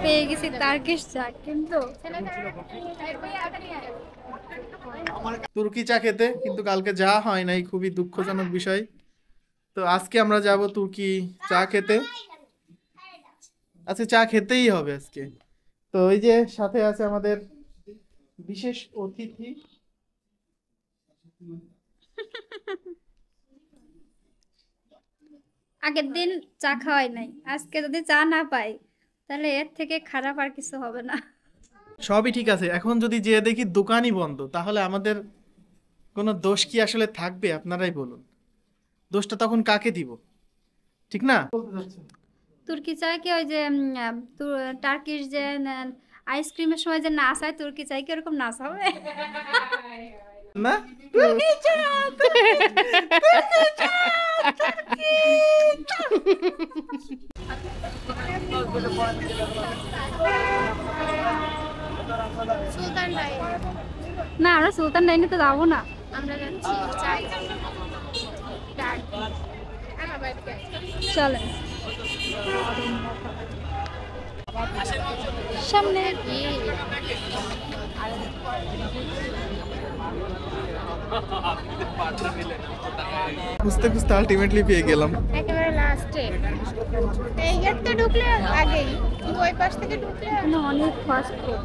পেয়ে গেছি টার্কিশ চা, কিন্তু তুর্কি চা খেতে, কিন্তু কালকে যাওয়া হয় নাই, খুবই দুঃখজনক বিষয়। তো আজকে আমরা যাব তুর্কি চা খেতে। আজকে চা খেতেই হবে আজকে। তো ওই যে সাথে আছে আমাদের বিশেষ অতিথি। আগের দিন চা খাওয়াই নাই, আজকে যদি চা না পাই তাহলে এর থেকে খারাপ আর কিছু হবে না। সবই ঠিক আছে, এখন যদি যে দেখি দোকানই বন্ধ, তাহলে আমাদের কোনো দোষ কি আসলে থাকবে? আপনারাই বলুন, দোষটা তখন কাকে দিব, ঠিক না? তুর্কি চায় কি ওই যে টার্কিশ যে আইসক্রিমের সময় যে নাচ হয়, তুর্কি চায় কি ওরকম নাচ হবে না? না, আমরা সুলতান ডাইনে তো যাবো না, আমরা যাচ্ছি চাই চলেন সামনে। খুঁজতে খুঁজতে আলটিমেটলি পেয়ে গেলাম। একেবারে লাস্টে এই গেটটা ঢুকলে আগেই, ওই পাশ থেকে ঢুকলে এখানে অনেক ফাস্ট ফুড,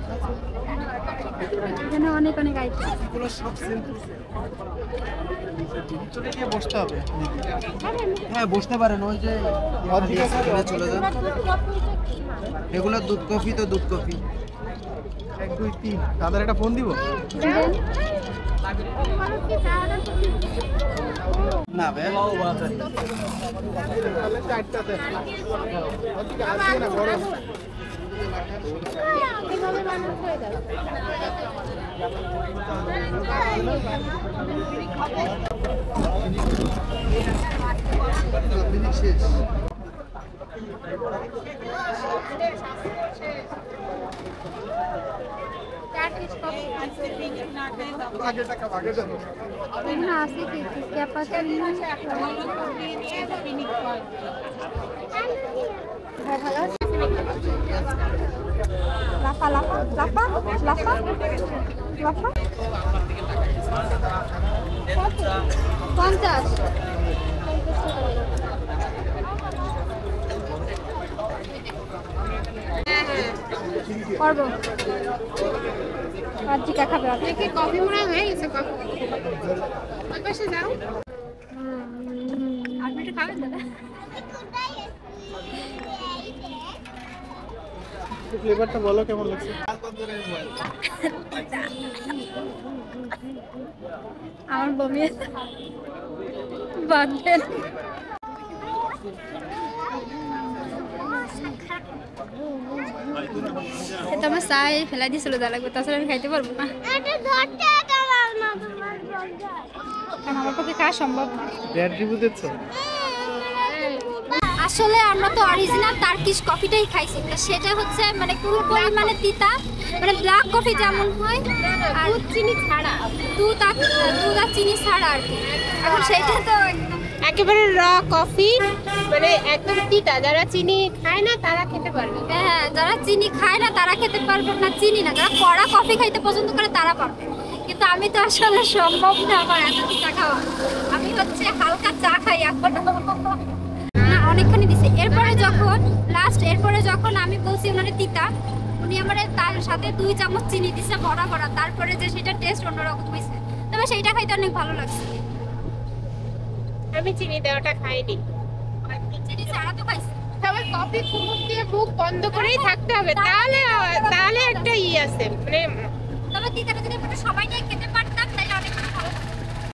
এখানে অনেক অনেক আইটেম। ভিতরে গিয়ে বসতে হবে। হ্যাঁ বসতে পারেন, ওই যে চলে যান। এগুলো দুধ কফি, তো দুধ কফি 1 2 3 দাদার একটা ফোন দিব না ভাই। এখানে আছে কি ক্যাপাচিনো, লাফা লাফা লাফা লাফা লাফা 50 করবো। আর জিকা খাবে দেখি কফি মনে হয়ে গেছে। কফি ওই পাশে যাও। আপনি একটু খাবেন দাদা? ফ্লেভারটা বলো কেমন লাগছে। আমার বমি বাদ দেন। এটা আমার চাই ফেলাই দিয়ে চলে যাওয়া লাগবে, তাছাড়া আমি খাইতে পারবো না, কারণ আমার পক্ষে খাওয়া সম্ভব না। ব্যাড রিভিউ দিচ্ছ? আসলে আমরা তো অরিজিনাল টার্কিশ কফিটাই খাইছি, তো সেটা হচ্ছে মানে কোনো পরিমাণে তিতা, মানে ব্ল্যাক কফি যেমন হয় আর চিনি ছাড়া, দুধ আর চিনি ছাড়া আর কি। এখন সেটা তো একদম একেবারে র কফি, মানে একদম তিতা। যারা চিনি খায় না তারা খেতে পারবে। হ্যাঁ, যারা চিনি খায় না তারা খেতে পারবে না, চিনি না, যারা কড়া কফি খাইতে পছন্দ করে তারা পারবে। কিন্তু আমি তো আসলে সম্ভব না আমার এত তিতা খাওয়া, আমি হচ্ছে হালকা চা খাই এখন না, অনেকখানি দিছে। এরপরে যখন আমি বলছি ওনারে তিতা, উনি আমার তার সাথে 2 চামচ চিনি দিছে ভরা ভরা, তারপরে যে সেটা টেস্ট অন্যরকম হয়েছে, তবে সেইটা খাইতে অনেক ভালো লাগছে। আমি চিনি দেওয়াটা খাইনি, চিনি ছাড়া তো খাইছি। তবে কফি কুমুক দিয়ে মুখ বন্ধ করেই থাকতে হবে, তাহলে একটা আছে, মানে তবে তিতাটা যদি আমরা সবাই নিয়ে খেতে পারি